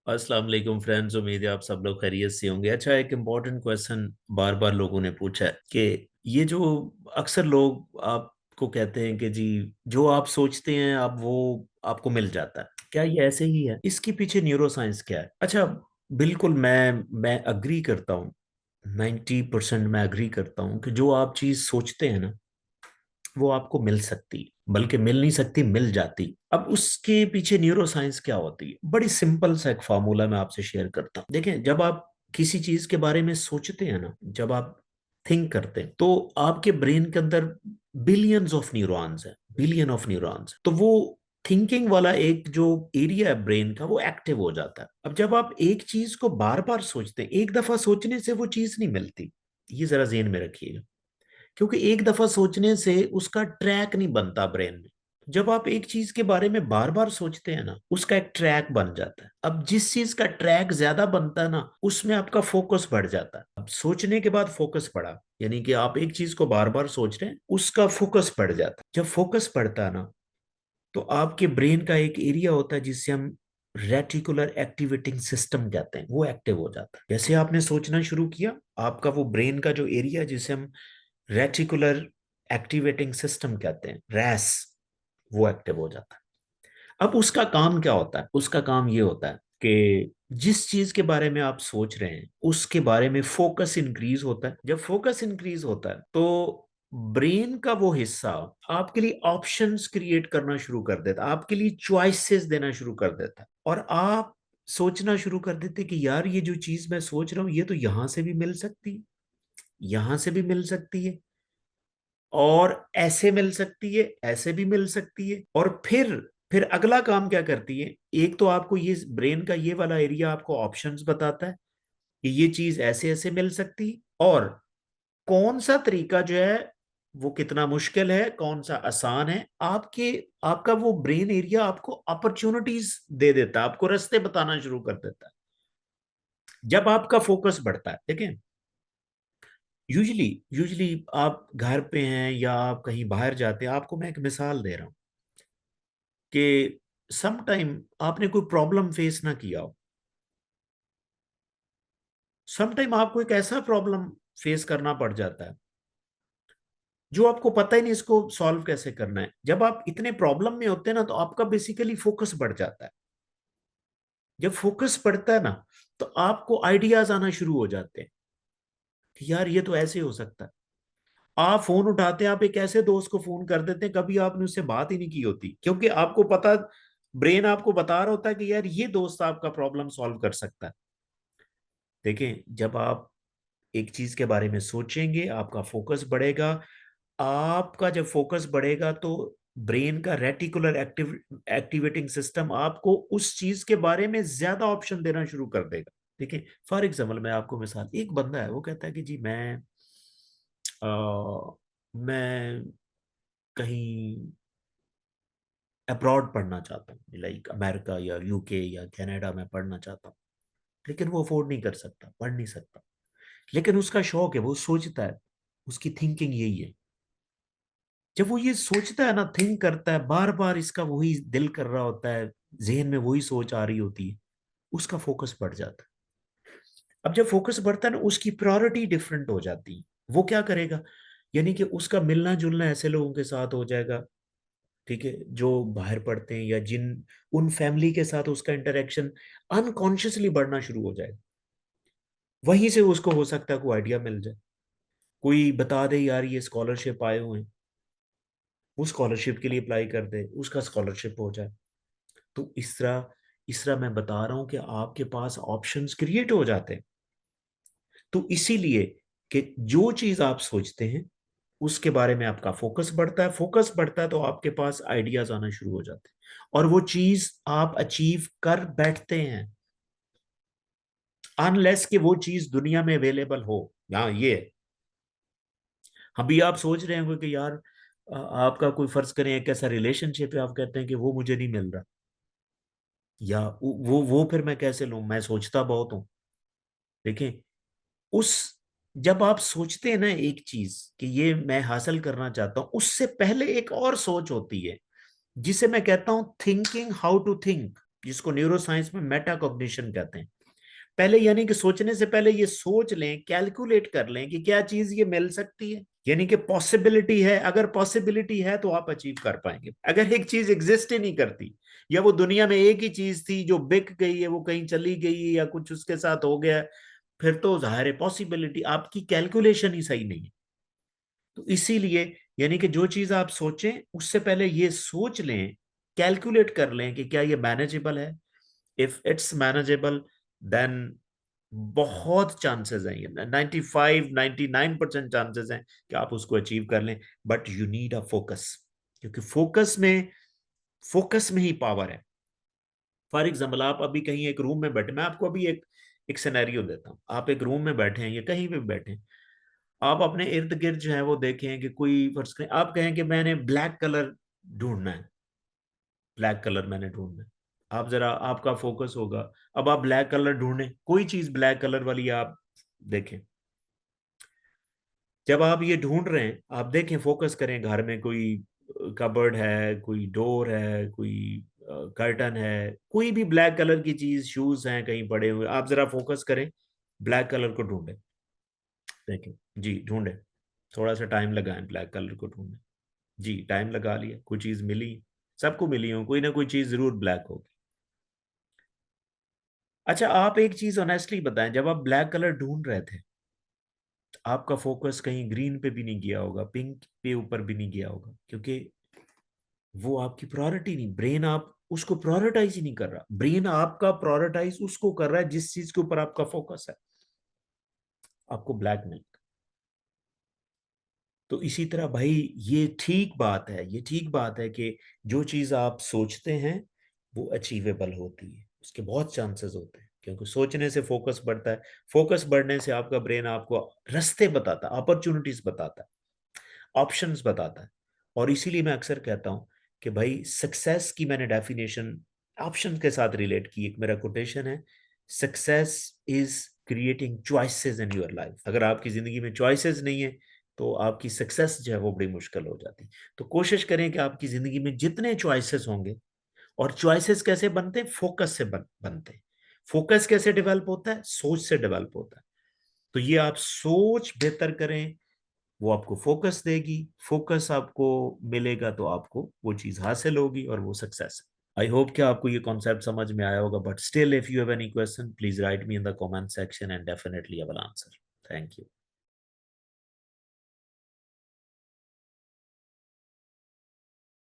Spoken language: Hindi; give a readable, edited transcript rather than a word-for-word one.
अस्सलाम वालेकुम फ्रेंड्स। उम्मीद है आप सब लोग खैरियत से होंगे। अच्छा, एक इम्पोर्टेंट क्वेश्चन बार बार लोगों ने पूछा है कि ये जो अक्सर लोग आपको कहते हैं कि जी जो आप सोचते हैं आप वो आपको मिल जाता है, क्या ये ऐसे ही है? इसके पीछे न्यूरो साइंस क्या है? अच्छा, बिल्कुल मैं अग्री करता हूँ। 90% मैं अग्री करता हूँ कि जो आप चीज सोचते हैं ना वो आपको मिल सकती, बल्कि मिल नहीं सकती, मिल जाती। अब उसके पीछे न्यूरो साइंस क्या होती है? बड़ी सिंपल सा एक फार्मूला मैं आपसे शेयर करता हूँ। देखें, जब आप किसी चीज के बारे में सोचते हैं ना, जब आप थिंक करते हैं, तो आपके ब्रेन के अंदर बिलियंस ऑफ न्यूरॉन्स है, बिलियन ऑफ न्यूरॉन्स। तो वो थिंकिंग वाला एक जो एरिया है ब्रेन का, वो एक्टिव हो जाता है। अब जब आप एक चीज को बार बार सोचते हैं, एक दफा सोचने से वो चीज नहीं मिलती, ये जरा ज़हन में रखिएगा। क्योंकि एक दफा सोचने से उसका ट्रैक नहीं बनता ब्रेन में। जब आप एक चीज के बारे में बार बार सोचते हैं ना, उसका एक ट्रैक बन जाता है। अब जिस चीज का ट्रैक ज्यादा बनता है ना, उसमें आपका फोकस बढ़ जाता है। अब सोचने के बाद फोकस बढ़ा, यानी कि आप एक चीज को बार बार सोच रहे हैं, उसका फोकस बढ़ जाता है। जब फोकस बढ़ता है ना, तो आपके ब्रेन का एक एरिया होता है जिससे हम रेटिकुलर एक्टिवेटिंग सिस्टम कहते हैं, वो एक्टिव हो जाता है। जैसे आपने सोचना शुरू किया, आपका वो ब्रेन का जो एरिया है जिसे हम रेटिकुलर एक्टिवेटिंग सिस्टम कहते हैं, रैस, वो एक्टिव हो जाता है। अब उसका काम क्या होता है? उसका काम ये होता है कि जिस चीज के बारे में आप सोच रहे हैं उसके बारे में फोकस इंक्रीज होता है। जब फोकस इंक्रीज होता है तो ब्रेन का वो हिस्सा आपके लिए ऑप्शंस क्रिएट करना शुरू कर देता है, आपके लिए चॉइसेस देना शुरू कर देता है, और आप सोचना शुरू कर देते कि यार ये जो चीज मैं सोच रहा हूं ये तो यहां से भी मिल सकती है, यहां से भी मिल सकती है, और ऐसे मिल सकती है, ऐसे भी मिल सकती है। और फिर अगला काम क्या करती है? एक तो आपको ये ब्रेन का ये वाला एरिया आपको ऑप्शंस बताता है कि ये चीज ऐसे ऐसे मिल सकती है, और कौन सा तरीका जो है वो कितना मुश्किल है, कौन सा आसान है। आपका वो ब्रेन एरिया आपको अपॉर्चुनिटीज दे देता है, आपको रास्ते बताना शुरू कर देता है जब आपका फोकस बढ़ता है। देखें, यूजली यूजली आप घर पे हैं या आप कहीं बाहर जाते हैं, आपको मैं एक मिसाल दे रहा हूं कि सम टाइम आपने कोई प्रॉब्लम फेस ना किया हो, सम टाइम आपको एक ऐसा प्रॉब्लम फेस करना पड़ जाता है जो आपको पता ही नहीं इसको सॉल्व कैसे करना है। जब आप इतने प्रॉब्लम में होते हैं ना, तो आपका बेसिकली फोकस बढ़ जाता है। जब फोकस बढ़ता है ना, तो आपको आइडियाज आना शुरू हो जाते हैं कि यार ये तो ऐसे हो सकता है। आप फोन उठाते हैं, आप एक ऐसे दोस्त को फोन कर देते हैं, कभी आपने उससे बात ही नहीं की होती, क्योंकि आपको पता, ब्रेन आपको बता रहा होता है कि यार ये दोस्त आपका प्रॉब्लम सॉल्व कर सकता है। देखें, जब आप एक चीज के बारे में सोचेंगे आपका फोकस बढ़ेगा। आपका जब फोकस बढ़ेगा तो ब्रेन का रेटिकुलर एक्टिवेटिंग सिस्टम आपको उस चीज के बारे में ज्यादा ऑप्शन देना शुरू कर देगा। देखिए, फॉर एग्जाम्पल मैं आपको मिसाल, एक बंदा है वो कहता है कि जी मैं कहीं अब्रॉड पढ़ना चाहता हूँ, लाइक अमेरिका या यूके या कनाडा में पढ़ना चाहता हूँ, लेकिन वो अफोर्ड नहीं कर सकता, पढ़ नहीं सकता। लेकिन उसका शौक है, वो सोचता है, उसकी थिंकिंग यही है। जब वो ये सोचता है ना, थिंक करता है बार बार, इसका वही दिल कर रहा होता है, जहन में वही सोच आ रही होती है, उसका फोकस बढ़ जाता है। अब जब फोकस बढ़ता है ना, उसकी प्रायोरिटी डिफरेंट हो जाती है। वो क्या करेगा? यानी कि उसका मिलना जुलना ऐसे लोगों के साथ हो जाएगा, ठीक है, जो बाहर पढ़ते हैं, या जिन उन फैमिली के साथ उसका इंटरेक्शन अनकॉन्शियसली बढ़ना शुरू हो जाएगा। वहीं से उसको हो सकता है कोई आइडिया मिल जाए, कोई बता दे यार ये स्कॉलरशिप आए हुए हैं, वो स्कॉलरशिप के लिए अप्लाई कर दे, उसका स्कॉलरशिप हो जाए। तो इस तरह मैं बता रहा हूं कि आपके पास ऑप्शंस क्रिएट हो जाते हैं। तो इसीलिए कि जो चीज आप सोचते हैं उसके बारे में आपका फोकस बढ़ता है, फोकस बढ़ता है तो आपके पास आइडियाज आना शुरू हो जाते हैं, और वो चीज आप अचीव कर बैठते हैं, अनलेस कि वो चीज दुनिया में अवेलेबल हो। हाँ, ये है। अभी आप सोच रहे होंगे कि यार आपका कोई, फर्ज करें एक ऐसा रिलेशनशिप है, आप कहते हैं कि वो मुझे नहीं मिल रहा, या वो फिर मैं कैसे लूं, मैं सोचता बहुत हूं। देखिए, उस जब आप सोचते हैं ना एक चीज कि ये मैं हासिल करना चाहता हूं, उससे पहले एक और सोच होती है जिसे मैं कहता हूं थिंकिंग हाउ टू थिंक। जिसको न्यूरो साइंस में मेटाकॉग्निशन कहते हैं। पहले यानी कि सोचने से पहले ये सोच लें, कैलकुलेट कर लें कि क्या चीज ये मिल सकती है, यानी कि पॉसिबिलिटी है। अगर पॉसिबिलिटी है तो आप अचीव कर पाएंगे। अगर एक चीज एग्जिस्ट ही नहीं करती, या वो दुनिया में एक ही चीज थी जो बिक गई है, वो कहीं चली गई है या कुछ उसके साथ हो गया, फिर तो जाहिर है पॉसिबिलिटी, आपकी कैलकुलेशन ही सही नहीं है। तो इसीलिए यानी कि जो चीज आप सोचें उससे पहले ये सोच लें, कैलकुलेट कर लें कि क्या ये मैनेजेबल है। इफ इट्स मैनेजेबल, देन बहुत चांसेस हैं, ये 95-99% चांसेस हैं कि आप उसको अचीव कर लें। But you need a focus, क्योंकि फोकस में ही पावर है। फॉर एग्जाम्पल, आप अभी कहीं एक रूम में बैठे, मैं आपको अभी एक एक सिनेरियो देता हूँ। आप एक रूम में बैठे हैं या कहीं पे भी बैठे हैं, आप अपने इर्द गिर्द जो है वो देखें कि कोई, फर्ज करें आप कहें कि मैंने ब्लैक कलर ढूंढना है, ब्लैक कलर मैंने ढूंढना है। आप जरा, आपका फोकस होगा, अब आप ब्लैक कलर ढूंढें, कोई चीज ब्लैक कलर वाली आप देखें। जब आप ये ढूंढ रहे हैं, आप देखें, फोकस करें, घर में कोई कबर्ड है, कोई डोर है, कोई कर्टन है, कोई भी ब्लैक कलर की चीज, शूज हैं कहीं पड़े हुए, आप जरा फोकस करें, ब्लैक कलर को ढूंढें। देखें जी, ढूंढें, थोड़ा सा टाइम लगाएं ब्लैक कलर को ढूंढें। जी, टाइम लगा लिया, कोई चीज मिली, सबको मिली हो, कोई ना कोई चीज जरूर ब्लैक होगी। अच्छा, आप एक चीज ऑनेस्टली बताएं, जब आप ब्लैक कलर ढूंढ रहे थे, आपका फोकस कहीं ग्रीन पे भी नहीं गया होगा, पिंक पे ऊपर भी नहीं गया होगा, क्योंकि वो आपकी प्रायोरिटी नहीं, ब्रेन आप उसको प्रायोरिटाइज ही नहीं कर रहा। ब्रेन आपका प्रायोरिटाइज उसको कर रहा है जिस चीज के ऊपर आपका फोकस है, आपको ब्लैक मिल। तो इसी तरह भाई, ये ठीक बात है, ये ठीक बात है कि जो चीज आप सोचते हैं वो अचीवेबल होती है, उसके बहुत चांसेस होते हैं, क्योंकि सोचने से फोकस बढ़ता है। फोकस बढ़ने से आपका ब्रेन आपको रास्ते बताता है, अपॉर्चुनिटीज बताता है, ऑप्शंस बताता है। और इसीलिए मैं अक्सर कहता हूं कि भाई, सक्सेस की मैंने डेफिनेशन ऑप्शन के साथ रिलेट की। एक मेरा कोटेशन है, success is creating choices in your life. अगर आपकी जिंदगी में चॉइसेस नहीं है तो आपकी सक्सेस जो है वो बड़ी मुश्किल हो जाती है। तो कोशिश करें कि आपकी जिंदगी में जितने चॉइसेस होंगे, और चॉइसेस कैसे बनते हैं, फोकस से बनते हैं। फोकस कैसे डेवलप होता है, सोच से डेवलप होता है। तो ये आप सोच बेहतर करें, वो आपको फोकस देगी, फोकस आपको मिलेगा तो आपको वो चीज हासिल होगी और वो सक्सेस। आई होप कि आपको ये कॉन्सेप्ट समझ में आया होगा, but still if you have any question, please right me in the comment section and definitely I will answer. Thank you.